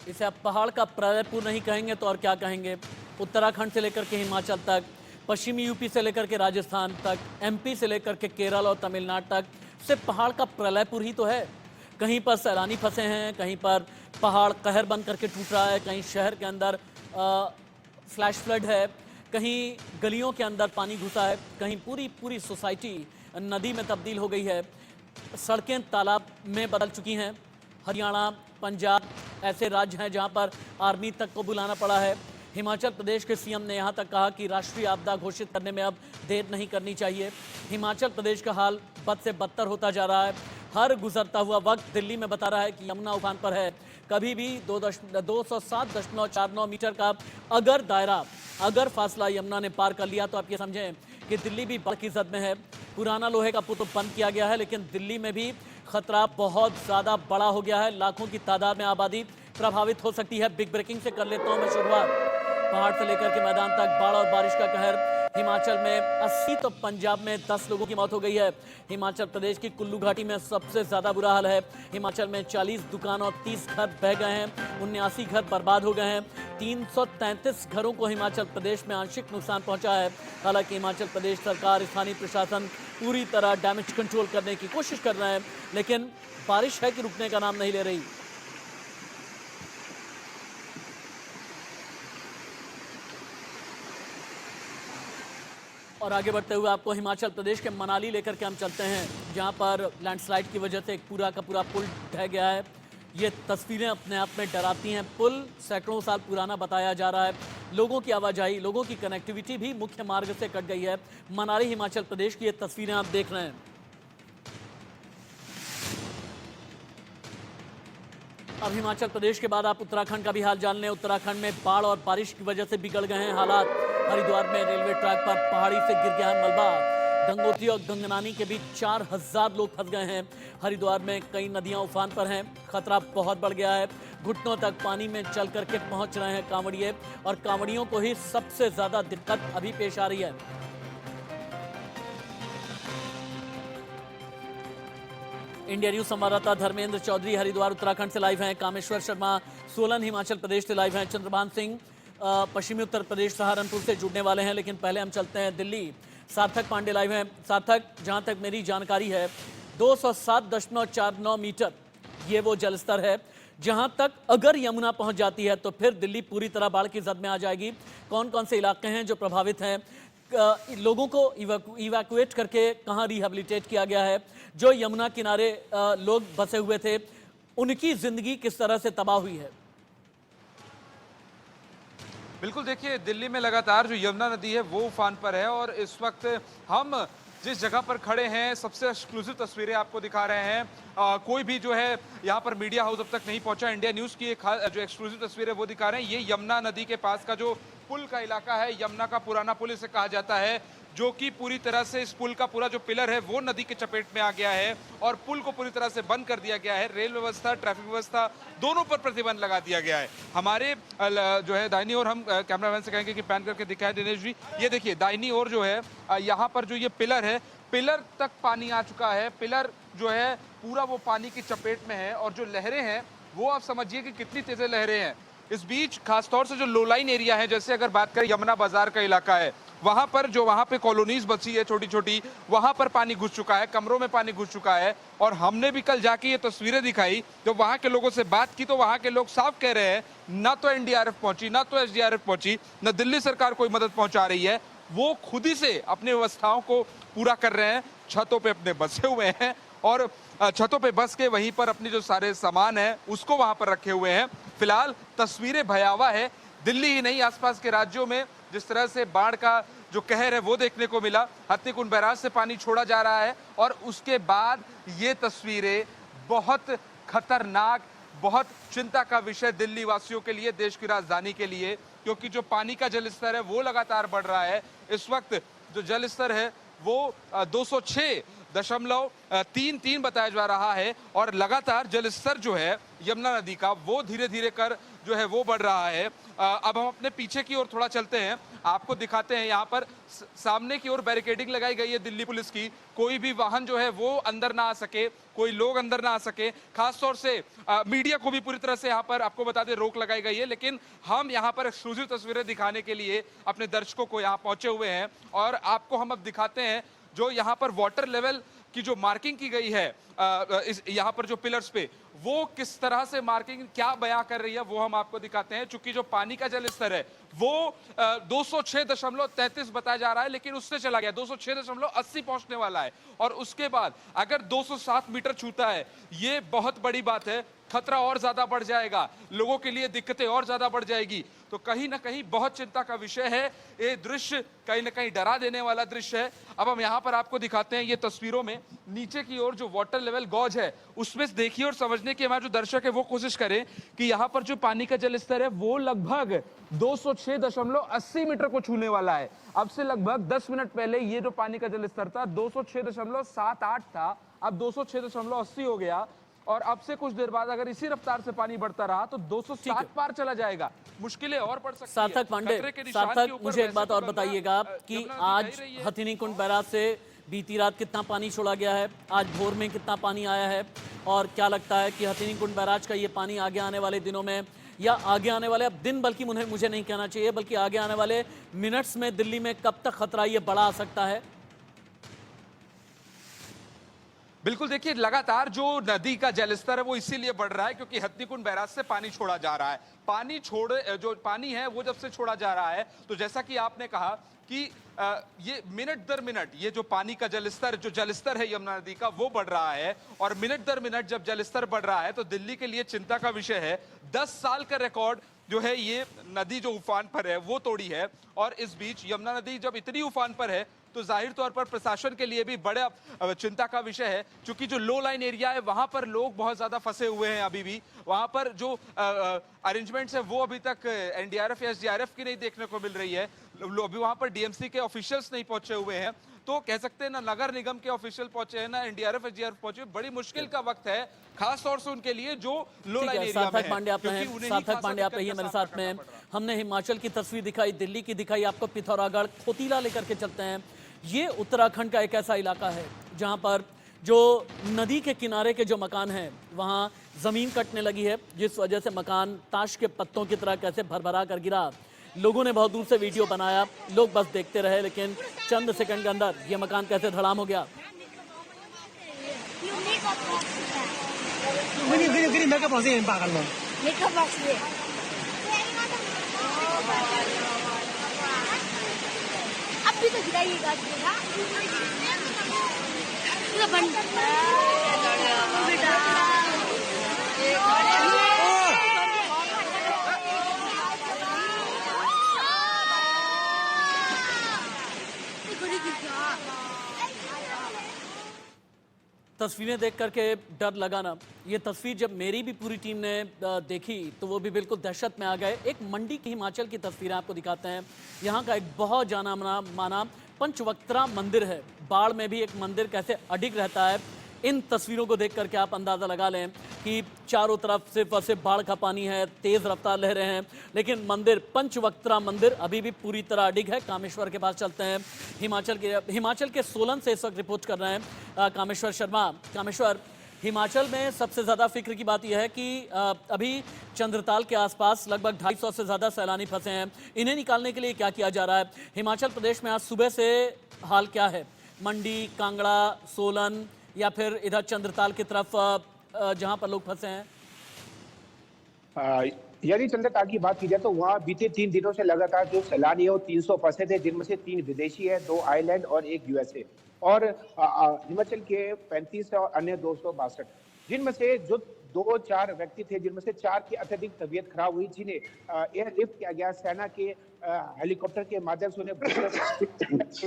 इसे आप पहाड़ का प्रलयपुर नहीं कहेंगे तो और क्या कहेंगे। उत्तराखंड से लेकर के हिमाचल तक, पश्चिमी यूपी से लेकर के राजस्थान तक, एमपी से लेकर के केरल और तमिलनाडु तक, सिर्फ पहाड़ का प्रलयपुर ही तो है। कहीं पर सैलानी फंसे हैं, कहीं पर पहाड़ कहर बन करके टूट रहा है, कहीं शहर के अंदर फ्लैश फ्लड है, कहीं गलियों के अंदर पानी घुसा है, कहीं पूरी पूरी सोसाइटी नदी में तब्दील हो गई है, सड़कें तालाब में बदल चुकी हैं। हरियाणा, पंजाब ऐसे राज्य हैं जहां पर आर्मी तक को बुलाना पड़ा है। हिमाचल प्रदेश के सीएम ने यहां तक कहा कि राष्ट्रीय आपदा घोषित करने में अब देर नहीं करनी चाहिए। हिमाचल प्रदेश का हाल बद से बदतर होता जा रहा है। हर गुजरता हुआ वक्त दिल्ली में बता रहा है कि यमुना उफान पर है। कभी भी 207.49 मीटर का अगर फासला यमुना ने पार कर लिया तो आप ये समझें कि दिल्ली भी बाढ़ की जद में है। पुराना लोहे का पुल बंद किया गया है, लेकिन दिल्ली में भी खतरा बहुत ज़्यादा बड़ा हो गया है। लाखों की तादाद में आबादी प्रभावित हो सकती है। बिग ब्रेकिंग से कर लेता हूँ मैं शुरुआत। पहाड़ से लेकर के मैदान तक बाढ़ और बारिश का कहर। हिमाचल में 80 तो पंजाब में 10 लोगों की मौत हो गई है। हिमाचल प्रदेश की कुल्लू घाटी में सबसे ज़्यादा बुरा हाल है। हिमाचल में 40 दुकान और 30 घर बह गए हैं, 79 घर बर्बाद हो गए हैं। 333 घरों को हिमाचल प्रदेश में आंशिक नुकसान पहुंचा है। हालांकि हिमाचल प्रदेश सरकार, स्थानीय प्रशासन पूरी तरह डैमेज कंट्रोल करने की कोशिश कर रहे हैं, लेकिन बारिश है कि रुकने का नाम नहीं ले रही। और आगे बढ़ते हुए आपको हिमाचल प्रदेश के मनाली लेकर के हम चलते हैं, जहां पर लैंडस्लाइड की वजह से एक पूरा का पूरा पुल ढह गया है। ये तस्वीरें अपने आप में डराती हैं। पुल सैकड़ों साल पुराना बताया जा रहा है। लोगों की आवाजाही, लोगों की कनेक्टिविटी भी मुख्य मार्ग से कट गई है। मनाली हिमाचल प्रदेश की ये तस्वीरें आप देख रहे हैं। अब हिमाचल प्रदेश के बाद आप उत्तराखंड का भी हाल जान लें। उत्तराखंड में बाढ़ और बारिश की वजह से बिगड़ गए हैं हालात। हरिद्वार में रेलवे ट्रैक पर पहाड़ी से गिर गया है मलबा। गंगोत्री और गंगनानी के बीच 4000 लोग फंस गए हैं। हरिद्वार में कई नदियां उफान पर हैं। खतरा बहुत बढ़ गया है। घुटनों तक पानी में चल करके पहुंच रहे हैं कांवड़िए, और कांवड़ियों को ही सबसे ज्यादा दिक्कत अभी पेश आ रही है। इंडिया न्यूज संवाददाता धर्मेंद्र चौधरी हरिद्वार उत्तराखंड से लाइव हैं। कामेश्वर शर्मा सोलन हिमाचल प्रदेश से लाइव हैं। चंद्रभान सिंह पश्चिमी उत्तर प्रदेश सहारनपुर से जुड़ने वाले हैं, लेकिन पहले हम चलते हैं दिल्ली। सार्थक पांडे लाइव हैं। सार्थक, जहां तक मेरी जानकारी है 207.49 मीटर ये वो जलस्तर है जहां तक अगर यमुना पहुंच जाती है तो फिर दिल्ली पूरी तरह बाढ़ की जद में आ जाएगी। कौन कौन से इलाके हैं जो प्रभावित हैं, लोगों को इवैक्यूएट करके कहां रिहेबिलिटेट किया गया है, जो यमुना किनारे लोग बसे हुए थे उनकी जिंदगी किस तरह से तबाह हुई है? बिल्कुल, देखिए दिल्ली में लगातार जो यमुना नदी है वो उफान पर है, और इस वक्त हम जिस जगह पर खड़े हैं सबसे एक्सक्लूसिव तस्वीरें आपको दिखा रहे हैं। कोई भी जो है यहाँ पर मीडिया हाउस अब तक नहीं पहुंचा। इंडिया न्यूज़ की एक जो एक्सक्लूसिव तस्वीरें वो दिखा रहे हैं। ये यमुना नदी के पास का जो पुल का इलाका है, यमुना का पुराना पुल इसे कहा जाता है, जो कि पूरी तरह से इस पुल का पूरा जो पिलर है वो नदी के चपेट में आ गया है और पुल को पूरी तरह से बंद कर दिया गया है। रेल व्यवस्था, ट्रैफिक व्यवस्था दोनों पर प्रतिबंध लगा दिया गया है। हमारे जो है दाहिनी ओर, हम कैमरामैन से कहेंगे कि पैन करके दिखाएं दिनेश जी। ये देखिए दाहिनी ओर जो है यहाँ पर जो ये पिलर है, पिलर तक पानी आ चुका है। पिलर जो है पूरा वो पानी की चपेट में है, और जो लहरें हैं वो आप समझिए कि कितनी तेज लहरें हैं। इस बीच खासतौर से जो लो लाइन एरिया है, जैसे अगर बात करें यमुना बाजार का इलाका है, वहां पर जो वहां पे कॉलोनीज बची है छोटी छोटी, वहां पर पानी घुस चुका है, कमरों में पानी घुस चुका है। और हमने भी कल जाके ये तस्वीरें दिखाई, जब वहां के लोगों से बात की तो वहां के लोग साफ कह रहे हैं ना तो एनडीआरएफ पहुंची, ना तो एसडीआरएफ पहुंची, ना दिल्ली सरकार कोई मदद पहुंचा रही है। वो खुद ही से अपनी व्यवस्थाओं को पूरा कर रहे हैं। छतों पे अपने बसे हुए हैं, और छतों पे बस के वहीं पर अपनी जो सारे सामान है उसको वहां पर रखे हुए हैं। फिलहाल तस्वीरें भयावह है। दिल्ली ही नहीं, आसपास के राज्यों में जिस तरह से बाढ़ का जो कहर है वो देखने को मिला। हत्तीकुंड बैराज से पानी छोड़ा जा रहा है, और उसके बाद ये तस्वीरें बहुत खतरनाक, बहुत चिंता का विषय दिल्ली वासियों के लिए, देश की राजधानी के लिए, क्योंकि जो पानी का जलस्तर है वो लगातार बढ़ रहा है। इस वक्त जो जलस्तर है वो 206.33 बताया जा रहा है, और लगातार जलस्तर जो है यमुना नदी का, वो धीरे धीरे कर जो है वो बढ़ रहा है। अब हम अपने पीछे की ओर थोड़ा चलते हैं, आपको दिखाते हैं। यहाँ पर सामने की ओर बैरिकेडिंग लगाई गई है दिल्ली पुलिस की, कोई भी वाहन जो है वो अंदर ना आ सके, कोई लोग अंदर ना आ सके। खासतौर से मीडिया को भी पूरी तरह से यहाँ पर आपको बता दें रोक लगाई गई है। लेकिन हम यहाँ पर एक्सक्लूसिव तस्वीरें दिखाने के लिए अपने दर्शकों को यहाँ पहुंचे हुए हैं और आपको हम अब दिखाते हैं जो यहाँ पर वाटर लेवल की जो मार्किंग की गई है इस यहाँ पर जो पिलर्स पे, वो किस तरह से मार्किंग क्या बयां कर रही है वो हम आपको दिखाते हैं। चूंकि जो पानी का जल स्तर है वो 206.33 बताया जा रहा है, लेकिन उससे चला गया 206.80 पहुंचने वाला है। और उसके बाद अगर 207 मीटर छूता है, ये बहुत बड़ी बात है। खतरा और ज्यादा बढ़ जाएगा, लोगों के लिए दिक्कतें और ज्यादा बढ़ जाएगी। तो कहीं ना कहीं बहुत चिंता का विषय है ये दृश्य, कहीं ना कहीं डरा देने वाला दृश्य है। अब हम यहाँ पर आपको दिखाते हैं ये तस्वीरों में नीचे की ओर जो वाटर लेवल गॉज है उसमें देखिए और समझने की हमारे जो दर्शक है वो कोशिश करें कि यहाँ पर जो पानी का जल स्तर है वो लगभग 206.80 मीटर को छूने वाला है। अब से लगभग 10 मिनट पहले ये जो पानी का जल स्तर था 206.78 था, अब 206.80 हो गया। और अब से कुछ देर बाद अगर इसी रफ्तार से पानी बढ़ता रहा तो 207 पार चला जाएगा, मुश्किलें और बढ़ सकती है। सार्थक पांडे, सार्थक मुझे एक बात और बताइएगा कि आज हथिनी कुंड बैराज से बीती रात कितना पानी छोड़ा गया है, आज भोर में कितना पानी आया है, और क्या लगता है कि हथिनी कुंड बैराज का ये पानी आगे आने वाले दिनों में या आगे आने वाले, अब दिन बल्कि मुझे नहीं कहना चाहिए, बल्कि आगे आने वाले मिनट्स में दिल्ली में कब तक खतरा ये बढ़ा आ सकता है? बिल्कुल, देखिए लगातार जो नदी का जलस्तर है वो इसीलिए बढ़ रहा है क्योंकि हथनीकुंड बैराज से पानी छोड़ा जा रहा है। जो पानी है वो जब से छोड़ा जा रहा है तो जैसा कि आपने कहा कि ये मिनट दर मिनट ये जो पानी का जलस्तर है यमुना नदी का वो बढ़ रहा है। और मिनट दर मिनट जब जलस्तर बढ़ रहा है तो दिल्ली के लिए चिंता का विषय है। 10 साल का रिकॉर्ड जो है ये नदी जो उफान पर है वो तोड़ी है। और इस बीच यमुना नदी जब इतनी उफान पर है तो जाहिर तौर पर प्रशासन के लिए भी बड़ा चिंता का विषय है, क्योंकि जो लो लाइन एरिया है वहां पर लोग बहुत ज्यादा फंसे हुए हैं। अभी भी वहां पर जो अरेंजमेंट्स है वो अभी तक एनडीआरएफ या एसडीआरएफ की नहीं देखने को मिल रही है। अभी वहां पर डीएमसी के ऑफिशियल्स नहीं पहुंचे हुए हैं, तो कह सकते हैं ना नगर निगम के ऑफिशियल पहुंचे हैं ना एनडीआरएफ एसडीआरएफ पहुंचे। बड़ी मुश्किल का वक्त है खास तौर से उनके लिए जो लो लाइन एरिया में है। सार्थक पांडे आप रहिए मेरे साथ में। हमने हिमाचल की तस्वीर दिखाई, दिल्ली की दिखाई, आपको पिथौरागढ़ खोतीला लेकर के चलते हैं। ये उत्तराखंड का एक ऐसा इलाका है जहां पर जो नदी के किनारे के जो मकान हैं वहां जमीन कटने लगी है, जिस वजह से मकान ताश के पत्तों की तरह कैसे भरभरा कर गिरा। लोगों ने बहुत दूर से वीडियो बनाया, लोग बस देखते रहे, लेकिन चंद सेकंड के अंदर ये मकान कैसे धड़ाम हो गया। अभी तो गिराइएगा बंद तस्वीरें देख करके डर लगा ना। ये तस्वीर जब मेरी भी पूरी टीम ने देखी तो वो भी बिल्कुल दहशत में आ गए। एक मंडी की हिमाचल की तस्वीरें आपको दिखाते हैं। यहाँ का एक बहुत जाना माना पंचवक्त्रा मंदिर है। बाढ़ में भी एक मंदिर कैसे अडिग रहता है, इन तस्वीरों को देख करके आप अंदाज़ा लगा लें कि चारों तरफ सिर्फ और सिर्फ बाढ़ का पानी है, तेज़ रफ्तार लहरें हैं, लेकिन मंदिर पंचवक्त्रा मंदिर अभी भी पूरी तरह अडिग है। कामेश्वर के पास चलते हैं। हिमाचल के सोलन से इस वक्त रिपोर्ट कर रहे हैं कामेश्वर शर्मा। कामेश्वर, हिमाचल में सबसे ज़्यादा फिक्र की बात यह है कि अभी चंद्रताल के आसपास लगभग 250 से ज़्यादा सैलानी फंसे हैं। इन्हें निकालने के लिए क्या किया जा रहा है? हिमाचल प्रदेश में आज सुबह से हाल क्या है? मंडी, कांगड़ा, सोलन या फिर इधर चंद्रताल की तरफ जहां पर लोग फंसे हैं? यदि चंद्रताल की बात की जाए तो वहाँ बीते 3 दिनों से लगातार जो सैलानी है वो 300 फंसे थे, जिनमें से 3 विदेशी है, 2 आइलैंड और 1 यूएसए। और हिमाचल के 35 और अन्य 262, जिनमें से जो 2-4 व्यक्ति थे, जिनमें से 4 की अत्यधिक तबीयत खराब हुई, जिन्हें एयरलिफ्ट किया गया सेना के हेलीकॉप्टर के माध्यम से उन्हें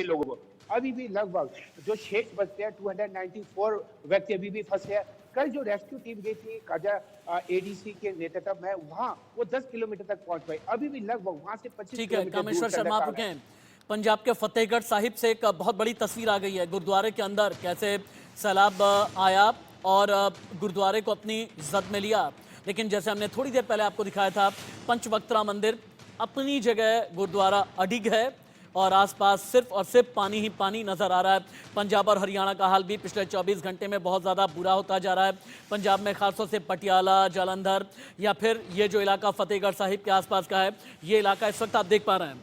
लोगों को। अभी भी लगभग जो शेष बचते हैं 294 व्यक्ति अभी भी फंसे हैं। कल जो रेस्क्यू टीम गई थी काजा एडीसी के नेतृत्व में, वहां वो 10 किलोमीटर तक पहुंच पाई। अभी भी लगभग वहां से 25 ठीक है किलोमीटर कामेश्वर शर्मा, आप रुकें। पंजाब के फतेहगढ़ साहिब से एक बहुत बड़ी तस्वीर आ गई है। गुरुद्वारे के अंदर कैसे सैलाब आया और गुरुद्वारे को अपनी जद में लिया। लेकिन जैसे हमने थोड़ी देर पहले आपको दिखाया था, पंचवक्त्रा मंदिर अपनी जगह गुरुद्वारा अडिग है और आसपास सिर्फ और सिर्फ पानी ही पानी नजर आ रहा है। पंजाब और हरियाणा का हाल भी पिछले 24 घंटे में बहुत ज़्यादा बुरा होता जा रहा है। पंजाब में खासतौर से पटियाला, जालंधर या फिर ये जो इलाका फतेहगढ़ साहिब के आसपास का है, ये इलाका इस वक्त आप देख पा रहे हैं।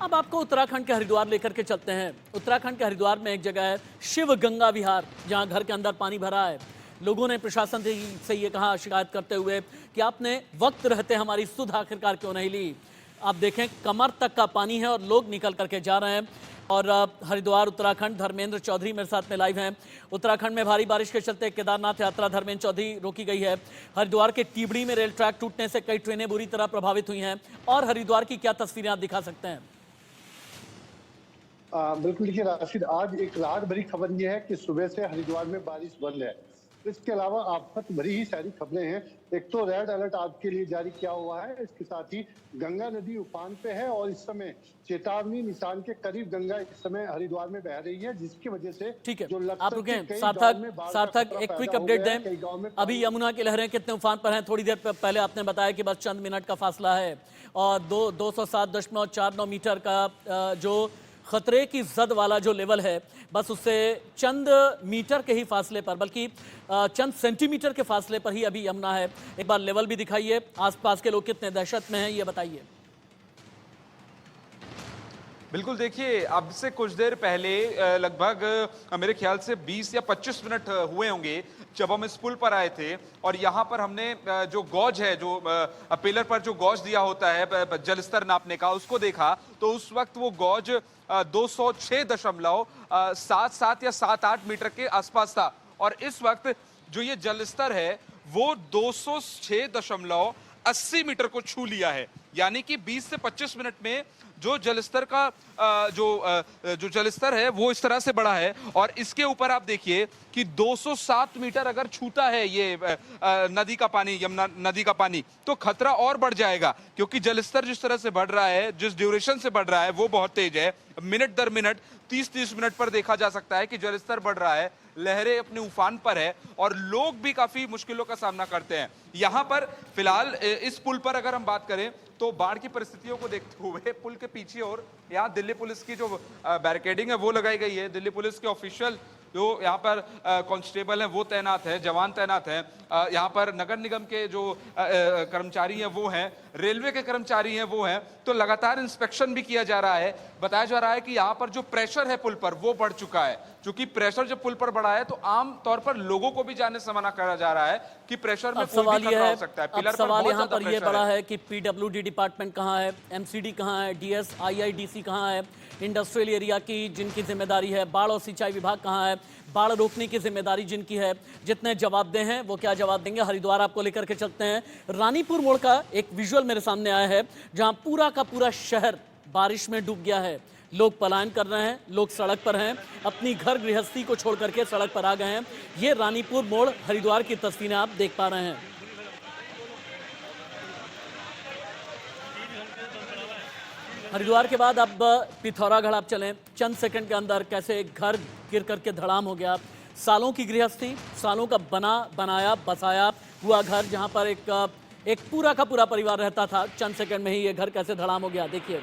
अब आपको उत्तराखंड के हरिद्वार लेकर के चलते हैं। उत्तराखंड के हरिद्वार में एक जगह है शिव गंगा विहार, जहां घर के अंदर पानी भरा है। लोगों ने प्रशासन से ये कहा, शिकायत करते हुए कि आपने वक्त रहते हमारी सुध आखिरकार क्यों नहीं ली। आप देखें कमर तक का पानी है और लोग निकल करके जा रहे हैं। और हरिद्वार उत्तराखंड, धर्मेंद्र चौधरी मेरे साथ में लाइव हैं। उत्तराखंड में भारी बारिश के चलते केदारनाथ यात्रा धर्मेंद्र चौधरी रोकी गई है। हरिद्वार के टीबड़ी में रेल ट्रैक टूटने से कई ट्रेनें बुरी तरह प्रभावित हुई हैं। और हरिद्वार की क्या तस्वीरें आप दिखा सकते हैं? बिल्कुल, देखिए राशिद, आज एक राहत भरी खबर यह है कि सुबह से हरिद्वार में बारिश बंद है। इसके अलावा आफत भरी ही सारी खबरें हैं। एक तो रेड अलर्ट आपके लिए जारी किया हुआ है, इसके साथ ही गंगा नदी उफान पे है और इस समय चेतावनी निशान के करीब गंगा इस समय हरिद्वार में बह रही है, जिसकी वजह से ठीक है, जो आप रुकें। सार्थक एक क्विक अपडेट दें। अभी यमुना की लहरें कितने उफान पर हैं? थोड़ी देर पहले आपने बताया कि बस चंद मिनट का फासला है और 207.49 मीटर का जो खतरे की जद वाला जो लेवल है, बस उससे चंद मीटर के ही फासले पर, बल्कि चंद सेंटीमीटर के फासले पर ही अभी यमुना है। एक बार लेवल भी दिखाइए, आसपास के लोग कितने दहशत में हैं ये बताइए। बिल्कुल, देखिए अब से कुछ देर पहले लगभग मेरे ख्याल से 20 या 25 मिनट हुए होंगे जब हम इस पुल पर आए थे और यहाँ पर हमने जो गॉज है, जो पिलर पर जो गॉज दिया होता है जलस्तर नापने का, उसको देखा तो उस वक्त वो गॉज 206.77 या 78 मीटर के आसपास था। और इस वक्त जो ये जलस्तर है वो 206.80 मीटर को छू लिया है। यानी कि 20 से 25 मिनट में जो जलस्तर का जो जलस्तर है वो इस तरह से बढ़ा है। और इसके ऊपर आप देखिए कि 207 मीटर अगर छूता है ये नदी का पानी, यमुना नदी का पानी, तो खतरा और बढ़ जाएगा, क्योंकि जलस्तर जिस तरह से बढ़ रहा है, जिस ड्यूरेशन से बढ़ रहा है वो बहुत तेज है। मिनट दर मिनट 30-30 मिनट पर देखा जा सकता है कि जलस्तर बढ़ रहा है, लहरें अपने उफान पर है और लोग भी काफी मुश्किलों का सामना करते हैं। यहाँ पर फिलहाल इस पुल पर अगर हम बात करें तो बाढ़ की परिस्थितियों को देखते हुए पुल के पीछे और यहाँ दिल्ली पुलिस की जो बैरिकेडिंग है वो लगाई गई है। दिल्ली पुलिस के ऑफिशियल जो यहाँ पर कांस्टेबल हैं वो तैनात है, जवान तैनात हैं। यहाँ पर नगर निगम के जो कर्मचारी हैं वो हैं, रेलवे के कर्मचारी हैं वो हैं। तो लगातार इंस्पेक्शन भी किया जा रहा है। बताया जा रहा है कि यहाँ पर जो प्रेशर है पुल पर वो बढ़ चुका है। चूंकि प्रेशर जब पुल पर बढ़ा है तो आम तौर पर लोगों को भी जाने से मना करा जा रहा है कि प्रेशर में कोई भी खतरा हो सकता है। पिलर पर सवाल बहुत यहाँ ज्यादा पर ये प्रेशर बड़ा है है कि पीडब्ल्यूडी डिपार्टमेंट कहाँ है, एमसीडी कहाँ है, डीएस आईआईडीसी कहाँ है, इंडस्ट्रियल एरिया की जिनकी जिम्मेदारी है, बाढ़ और सिंचाई विभाग कहाँ है, बाढ़ रोकने की जिम्मेदारी जिनकी है। जितने जवाबदेह हैं वो क्या जवाब देंगे। हरिद्वार आपको लेकर के चलते हैं। रानीपुर मोड़ का एक विजुअल मेरे सामने आया है जहां पूरा का पूरा शहर बारिश में डूब गया है। लोग पलायन कर रहे हैं, लोग सड़क पर हैं, अपनी घर गृहस्थी को छोड़ करके सड़क पर आ गए हैं। ये रानीपुर मोड़ हरिद्वार की तस्वीरें आप देख पा रहे हैं। हरिद्वार के बाद अब पिथौरागढ़ आप चलें। चंद सेकंड के अंदर कैसे घर गिर करके धड़ाम हो गया। सालों की गृहस्थी, सालों का बनाया बसाया हुआ घर, जहां पर एक पूरा का पूरा परिवार रहता था, चंद सेकंड में ही ये घर कैसे धड़ाम हो गया। देखिए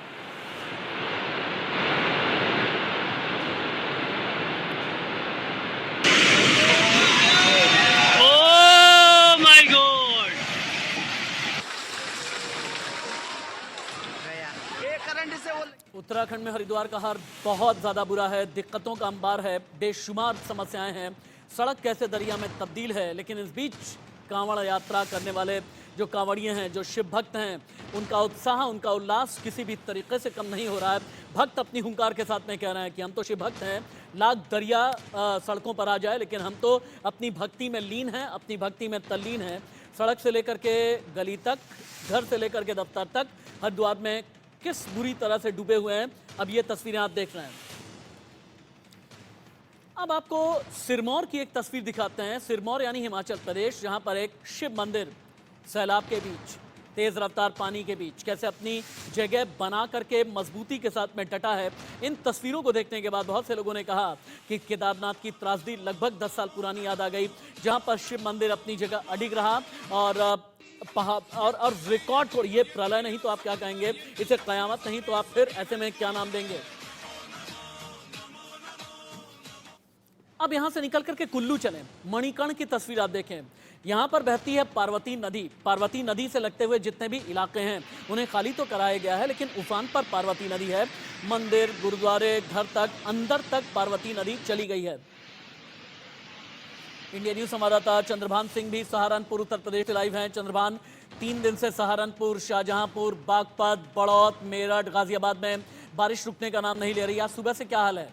उत्तराखंड में हरिद्वार का हाल बहुत ज़्यादा बुरा है। दिक्कतों का अंबार है, बेशुमार समस्याएं हैं। सड़क कैसे दरिया में तब्दील है, लेकिन इस बीच कांवड़ यात्रा करने वाले जो कांवड़िए हैं, जो शिव भक्त हैं, उनका उत्साह, उनका उल्लास किसी भी तरीके से कम नहीं हो रहा है। भक्त अपनी हुंकार के साथ में कह रहे हैं कि हम तो शिव भक्त हैं, लाख दरिया सड़कों पर आ जाए लेकिन हम तो अपनी भक्ति में लीन हैं, अपनी भक्ति में तल्लीन हैं। सड़क से लेकर के गली तक, घर से लेकर के दफ्तर तक, हरिद्वार में किस बुरी तरह से डूबे हुए हैं, अब ये तस्वीरें आप देख रहे हैं। अब आपको सिरमौर की एक तस्वीर दिखाते हैं। सिरमौर यानी हिमाचल प्रदेश, जहां पर एक शिव मंदिर सैलाब के बीच तेज रफ्तार पानी के बीच कैसे अपनी जगह बना करके मजबूती के साथ में डटा है। इन तस्वीरों को देखने के बाद बहुत से लोगों ने कहा कि केदारनाथ की त्रासदी लगभग 10 साल पुरानी याद आ गई, जहां पर शिव मंदिर अपनी जगह अडिग रहा और और रिकॉर्ड तोड़। ये प्रलय नहीं तो आप क्या कहेंगे, इसे कयामत नहीं तो आप फिर ऐसे में क्या नाम देंगे। अब यहां से निकल करके कुल्लू चलें, मणिकर्ण की तस्वीर आप देखें। यहां पर बहती है पार्वती नदी। पार्वती नदी से लगते हुए जितने भी इलाके हैं उन्हें खाली तो कराया गया है, लेकिन उफान पर पार्वती नदी है। मंदिर, गुरुद्वारे, घर तक, अंदर तक पार्वती नदी चली गई है। इंडिया न्यूज संवाददाता चंद्रभान सिंह भी सहारनपुर उत्तर प्रदेश से लाइव हैं। चंद्रभान, 3 दिन से सहारनपुर, शाहजहांपुर, बागपत, बड़ौत, मेरठ, गाजियाबाद में बारिश रुकने का नाम नहीं ले रही। आज सुबह से क्या हाल है?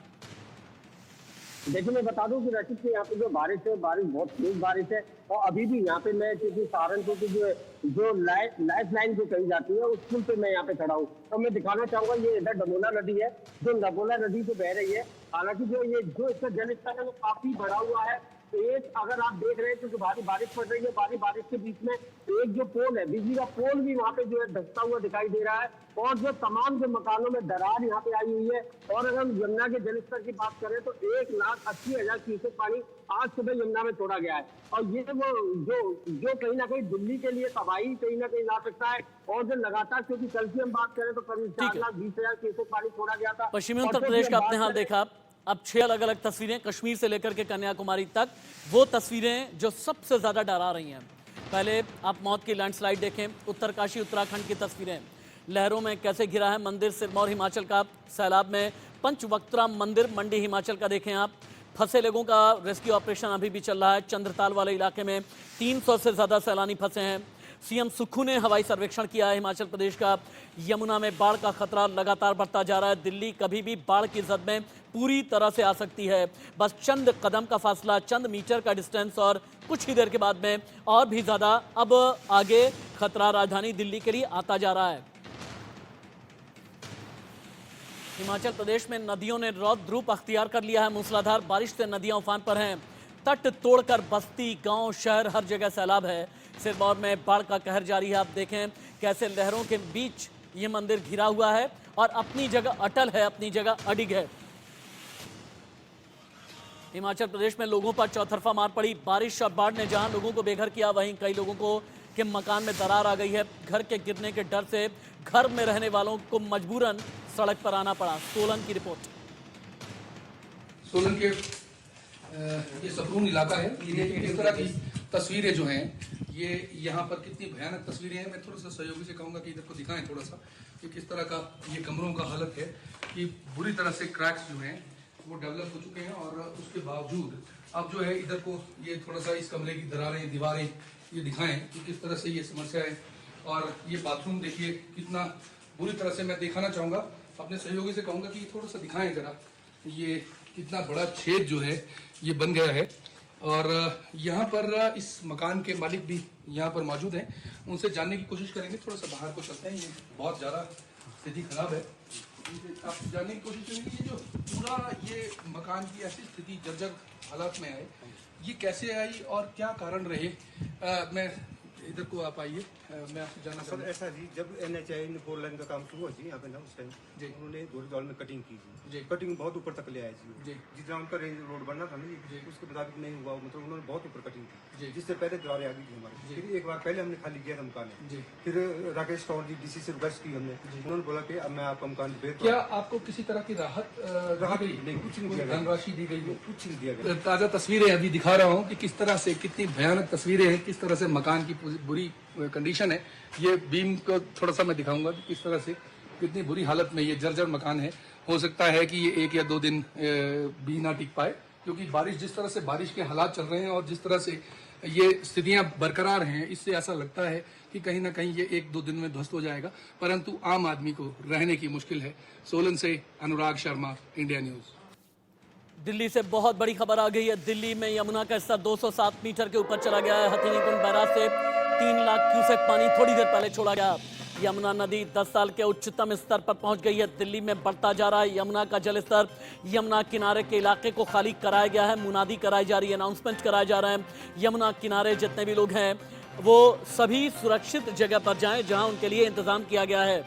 देखिए, मैं बता दूं कि रचित के यहाँ पे जो बारिश है, बारिश बहुत तेज बारिश है। और अभी भी यहाँ पे मैं क्योंकि सहारनपुर की जो लाइफ लाइन जो कही जाती है उस पुल पे मैं यहाँ पे खड़ा हूँ, तो मैं दिखाना चाहूंगा। ये इधर डमोला नदी है, जो डमोला नदी से बह रही है। हालांकि जो इसका जल स्तर है वो काफी बढ़ा हुआ है। एक अगर आप देख रहे हैं तो जो भारी बारिश पड़ रही है, भारी बारिश के बीच में एक जो पोल है, बिजली का पोल भी वहाँ पे जो है धंसता हुआ दिखाई दे रहा है। और जो तमाम जो मकानों में दरार यहाँ पे आई हुई है। और अगर हम यमुना के जलस्तर की बात करें तो 1,80,000 क्यूसेक पानी आज सुबह यमुना में छोड़ा गया है। और ये वो जो कहीं ना कहीं दिल्ली के लिए तबाही कहीं ना कहीं ला सकता है। और जो लगातार, क्योंकि कल की हम बात करें तो करीब 4,20,000 क्यूसेक पानी छोड़ा गया था। पश्चिमी उत्तर प्रदेश का आपने हाल देखा। अब 6 अलग अलग तस्वीरें, कश्मीर से लेकर के कन्याकुमारी तक, वो तस्वीरें जो सबसे ज्यादा डरा रही हैं। पहले आप मौत की लैंडस्लाइड देखें, उत्तरकाशी उत्तराखंड की तस्वीरें, लहरों में कैसे घिरा है मंदिर। सिरमौर हिमाचल का सैलाब में, पंचवक्त्रा मंदिर मंडी हिमाचल का देखें आप। फंसे लोगों का रेस्क्यू ऑपरेशन अभी भी चल रहा है। चंद्रताल वाले इलाके में 300 से ज्यादा सैलानी फंसे हैं। सीएम सुक्खू ने हवाई सर्वेक्षण किया है हिमाचल प्रदेश का। यमुना में बाढ़ का खतरा लगातार बढ़ता जा रहा है। दिल्ली कभी भी बाढ़ की जद में पूरी तरह से आ सकती है। बस चंद कदम का फासला, चंद मीटर का डिस्टेंस और कुछ ही देर के बाद में और भी ज्यादा अब आगे खतरा राजधानी दिल्ली के लिए आता जा रहा है। हिमाचल प्रदेश में नदियों ने रौद्र रूप अख्तियार कर लिया है। मूसलाधार बारिश से नदियां उफान पर हैं। तट तोड़कर बस्ती, गांव, शहर हर जगह सैलाब है। सिरमौर में बाढ़ का कहर जारी है। आप देखें कैसे लहरों के बीच ये मंदिर घिरा हुआ है और अपनी जगह अटल है, अपनी जगह अडिग है। हिमाचल प्रदेश में लोगों पर चौतरफा मार पड़ी। बारिश और बाढ़ ने जहां लोगों को बेघर किया, वहीं कई लोगों को के मकान में दरार आ गई है। घर के गिरने के डर से घर में रहने वालों को मजबूरन सड़क पर आना पड़ा। सोलन की रिपोर्ट। सोलन के ये सपरून इलाका है। ये देखिए इस तरह की तस्वीरें जो हैं, ये यहाँ पर कितनी भयानक तस्वीरें हैं। मैं थोड़ा सा सहयोगी से कहूँगा कि इधर को दिखाएं थोड़ा सा कि किस तरह का ये कमरों का हालत है कि बुरी तरह से क्रैक्स जो हैं वो डेवलप हो चुके हैं। और उसके बावजूद अब जो है इधर को ये थोड़ा सा इस कमरे की दरारें, दीवारें ये दिखाएं कि किस तरह से ये समस्या है। और ये बाथरूम देखिए कितना बुरी तरह से, मैं दिखाना चाहूँगा, अपने सहयोगी से कहूँगा कि थोड़ा सा दिखाएं जरा, ये कितना बड़ा छेद जो है ये बन गया है। और यहाँ पर इस मकान के मालिक भी यहाँ पर मौजूद हैं, उनसे जानने की कोशिश करेंगे। थोड़ा सा बाहर को चलते हैं, ये बहुत ज़्यादा स्थिति खराब है। आप जानने की कोशिश करेंगे ये जो पूरा ये मकान की ऐसी स्थिति जर्जर हालात में आए, ये कैसे आई और क्या कारण रहे। मैं इधर को आप आइए, मैं आपसे जानना सर ऐसा जी, जब NHI ने 4 लाइन का काम शुरू हुआ जी यहाँ पे ना, उस टाइम जी उन्होंने गोरीदौल में कटिंग की जी। कटिंग बहुत ऊपर तक ले आए जी। जितना उनका रोड बनना था ना जी, उसके मुताबिक नहीं हुआ। मतलब उन्होंने बहुत ऊपर कटिंग जी। की, जिससे पहले दीवारें आ गई थी हमारी। फिर एक बार पहले हमने खाली किया था मकान, फिर राकेश कंवर जी DC से रिक्वेस्ट की हमने, उन्होंने बोला कि अब मैं आपका मकान बेच। क्या आपको किसी तरह की राहत नहीं, कुछ नहीं दिया गया, धनराशि दी गई है? कुछ नहीं दिया गया। ताजा तस्वीरें अभी दिखा रहा हूँ कि किस तरह से, कितनी भयानक तस्वीरें हैं, किस तरह से मकान की बुरी कंडीशन है। ये बीम को थोड़ा सा मैं दिखाऊंगा कि किस तरह से कितनी बुरी हालत में ये जर्जर मकान है। हो सकता है कि ये 1 या 2 दिन भी ना टिक पाए, क्योंकि बारिश, जिस तरह से बारिश के हालात चल रहे हैं और जिस तरह से ये स्थितियां बरकरार हैं, इससे ऐसा लगता है कि कहीं ना कहीं ये 1-2 दिन में ध्वस्त हो जाएगा। परंतु आम आदमी को रहने की मुश्किल है। सोलन से अनुराग शर्मा, इंडिया न्यूज। दिल्ली से बहुत बड़ी खबर आ गई है। दिल्ली में यमुना का स्तर 207 मीटर के ऊपर चला गया है। हथनीकुंड बैराज से 3 लाख क्यूसेक पानी थोड़ी देर पहले छोड़ा गया। यमुना नदी 10 साल के उच्चतम स्तर पर पहुंच गई है। दिल्ली में बढ़ता जा रहा है यमुना का जलस्तर। यमुना किनारे के इलाके को खाली कराया गया है। मुनादी कराई जा रही है, अनाउंसमेंट कराए जा रहे हैं। यमुना किनारे जितने भी लोग हैं वो सभी सुरक्षित जगह पर जाएं जहां उनके लिए इंतजाम किया गया है।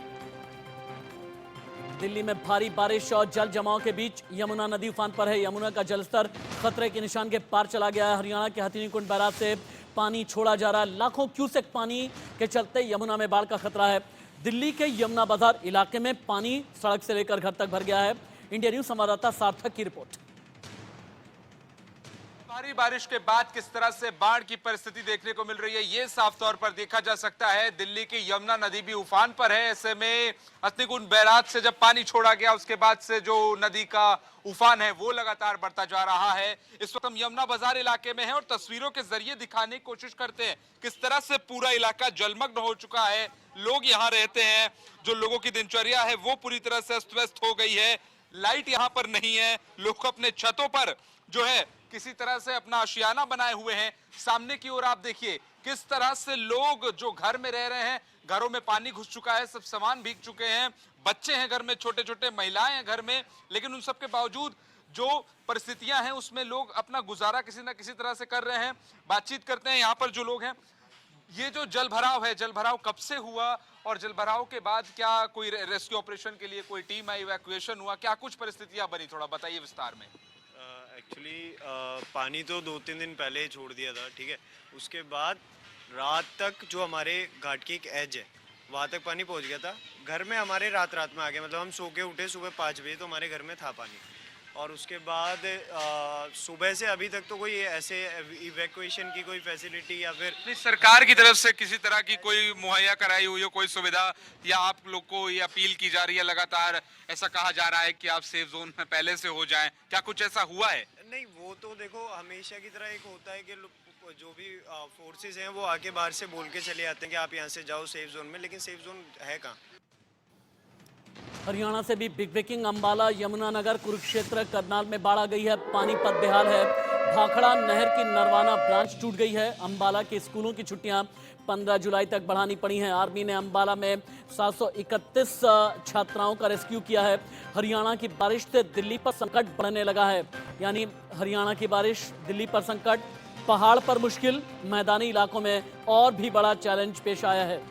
दिल्ली में भारी बारिश और जल जमाव के बीच यमुना नदी उफान पर है। यमुना का जलस्तर खतरे के निशान के पार चला गया है। हरियाणा के हथनीकुंड बैराज से पानी छोड़ा जा रहा है। लाखों क्यूसेक पानी के चलते यमुना में बाढ़ का खतरा है। दिल्ली के यमुना बाजार इलाके में पानी सड़क से लेकर घर तक भर गया है। इंडिया न्यूज संवाददाता सार्थक की रिपोर्ट। भारी बारिश के बाद किस तरह से बाढ़ की परिस्थिति देखने को मिल रही है, ये साफ तौर पर देखा जा सकता है। दिल्ली की यमुना नदी भी उफान पर है। ऐसे में हथनीकुंड बैराज से जब पानी छोड़ा गया उसके बाद से जो नदी का उफान है वो लगातार बढ़ता जा रहा है। इस वक्त हम यमुना बाजार इलाके में हैं और तस्वीरों के जरिए दिखाने की कोशिश करते हैं किस तरह से पूरा इलाका जलमग्न हो चुका है। लोग यहाँ रहते हैं, जो लोगों की दिनचर्या है वो पूरी तरह से अस्त व्यस्त हो गई है। लाइट यहाँ पर नहीं है। लोग अपने छतों पर जो है किसी तरह से अपना आशियाना बनाए हुए हैं। सामने की ओर आप देखिए किस तरह से लोग जो घर में रह रहे हैं, घरों में पानी घुस चुका है, सब सामान भीग चुके हैं, बच्चे हैं घर में, छोटे छोटे महिलाएं हैं घर में, लेकिन उन सब के बावजूद जो परिस्थितियां हैं उसमें लोग अपना गुजारा किसी ना किसी तरह से कर रहे हैं। बातचीत करते हैं यहाँ पर जो लोग हैं। ये जो जल भराव है, जल भराव कब से हुआ और जल भराव के बाद क्या कोई रेस्क्यू ऑपरेशन के लिए कोई टीम आई, इवैक्यूएशन हुआ, क्या कुछ परिस्थितियां बनी, थोड़ा बताइए विस्तार में। एक्चुअली पानी तो 2-3 दिन पहले ही छोड़ दिया था, ठीक है। उसके बाद रात तक जो हमारे घाट की एक एज है वहाँ तक पानी पहुँच गया था। घर में हमारे रात में आ गया, मतलब हम सो के उठे सुबह 5 बजे तो हमारे घर में था पानी। और उसके बाद सुबह से अभी तक तो कोई ऐसे इवैक्यूएशन की कोई फैसिलिटी या फिर सरकार की तरफ से किसी तरह की कोई मुहैया कराई हुई हो कोई सुविधा, या आप लोग को ये अपील की जा रही है लगातार, ऐसा कहा जा रहा है कि आप सेफ जोन में पहले से हो जाएं, क्या कुछ ऐसा हुआ है? नहीं, वो तो देखो हमेशा की तरह एक होता है कि जो भी फोर्सेस हैं वो आके बाहर से बोल के चले आते हैं कि आप यहाँ से जाओ सेफ जोन में, लेकिन सेफ जोन है कहाँ। हरियाणा से भी बिग ब्रेकिंग। अंबाला, यमुनानगर, कुरुक्षेत्र, करनाल में बाढ़ आ गई है। पानीपत बेहाल है। भाखड़ा नहर की नरवाना ब्रांच टूट गई है। अंबाला के स्कूलों की छुट्टियां 15 जुलाई तक बढ़ानी पड़ी हैं। आर्मी ने अंबाला में 731 छात्राओं का रेस्क्यू किया है। हरियाणा की बारिश से दिल्ली पर संकट बढ़ने लगा है, यानी हरियाणा की बारिश, दिल्ली पर संकट, पहाड़ पर मुश्किल, मैदानी इलाकों में और भी बड़ा चैलेंज पेश आया है।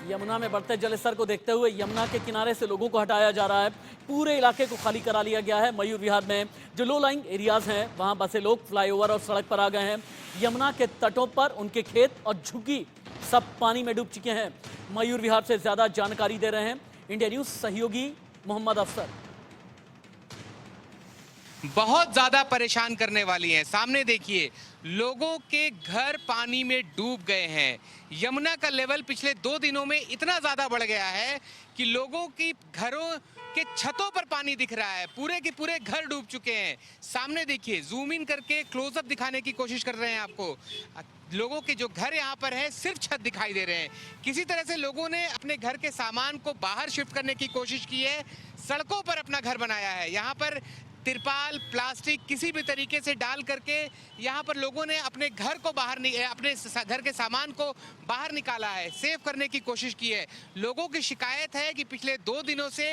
यमुना में बढ़ते जलस्तर को देखते हुए यमुना के किनारे से लोगों को हटाया जा रहा है। पूरे इलाके को खाली करा लिया गया है। मयूर विहार में जो लो लाइंग एरियाज हैं वहां बसे लोग फ्लाईओवर और सड़क पर आ गए हैं। यमुना के तटों पर उनके खेत और झुग्गी सब पानी में डूब चुके हैं। मयूर विहार से ज्यादा जानकारी दे रहे हैं इंडिया न्यूज सहयोगी मोहम्मद अफसर। बहुत ज्यादा परेशान करने वाली हैं। सामने देखिए, लोगों के घर पानी में डूब गए हैं। यमुना का लेवल पिछले 2 दिनों में इतना ज्यादा बढ़ गया है कि लोगों की घरों के छतों पर पानी दिख रहा है। पूरे के पूरे घर डूब चुके हैं। सामने देखिए, जूम इन करके क्लोजअप दिखाने की कोशिश कर रहे हैं आपको। लोगों के जो घर यहाँ पर है सिर्फ छत दिखाई दे रहे हैं। किसी तरह से लोगों ने अपने घर के सामान को बाहर शिफ्ट करने की कोशिश की है। सड़कों पर अपना घर बनाया है। यहाँ पर तिरपाल, प्लास्टिक किसी भी तरीके से डाल करके यहाँ पर लोगों ने अपने घर को बाहर अपने घर के सामान को बाहर निकाला है, सेव करने की कोशिश की है। लोगों की शिकायत है कि पिछले 2 दिनों से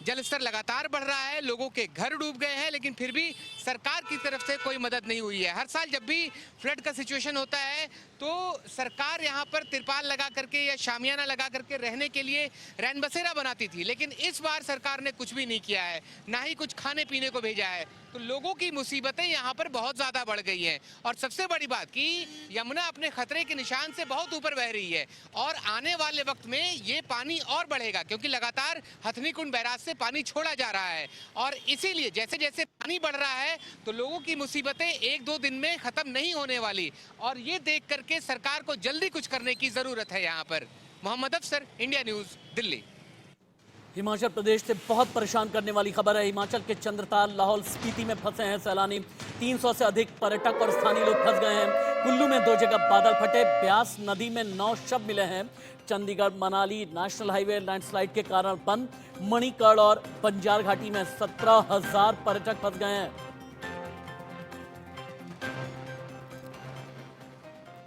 जलस्तर लगातार बढ़ रहा है, लोगों के घर डूब गए हैं, लेकिन फिर भी सरकार की तरफ से कोई मदद नहीं हुई है। हर साल जब भी फ्लड का सिचुएशन होता है तो सरकार यहाँ पर तिरपाल लगा करके या शामियाना लगा करके रहने के लिए रैन बसेरा बनाती थी, लेकिन इस बार सरकार ने कुछ भी नहीं किया है, ना ही कुछ खाने पीने को भेजा है। तो लोगों की मुसीबतें यहाँ पर बहुत ज्यादा बढ़ गई हैं। और सबसे बड़ी बात कि यमुना अपने खतरे के निशान से बहुत ऊपर बह रही है और आने वाले वक्त में ये पानी और बढ़ेगा, क्योंकि लगातार हथनीकुंड बैराज से पानी छोड़ा जा रहा है। और इसीलिए जैसे जैसे पानी बढ़ रहा है तो लोगों की मुसीबतें 1-2 दिन में खत्म नहीं होने वाली, और ये देख करके सरकार को जल्दी कुछ करने की जरूरत है। यहाँ पर मोहम्मद अफसर, इंडिया न्यूज, दिल्ली। हिमाचल प्रदेश से बहुत परेशान करने वाली खबर है। हिमाचल के चंद्रताल, लाहौल स्पीति में फंसे हैं सैलानी। 300 से अधिक पर्यटक और स्थानीय लोग फंस गए हैं। कुल्लू में 2 जगह बादल फटे। ब्यास नदी में 9 शव मिले हैं। Chandigarh Manali national highway landslide के कारण बंद। मणिकर्ण और बंजार घाटी में 17,000 पर्यटक फंस गए हैं।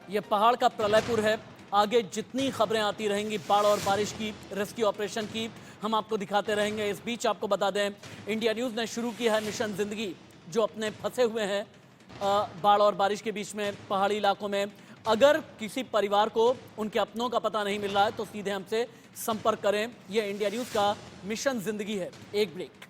यह पहाड़ का प्रलयपुर है। आगे जितनी खबरें आती रहेंगी बाढ़ और बारिश की, रेस्क्यू ऑपरेशन की, हम आपको दिखाते रहेंगे। इस बीच आपको बता दें, इंडिया न्यूज ने शुरू किया है मिशन जिंदगी, जो अपने फंसे हुए हैं बाढ़ और बारिश के बीच में पहाड़ी इलाकों में। अगर किसी परिवार को उनके अपनों का पता नहीं मिल रहा है तो सीधे हमसे संपर्क करें। यह इंडिया न्यूज़ का मिशन जिंदगी है। एक ब्रेक।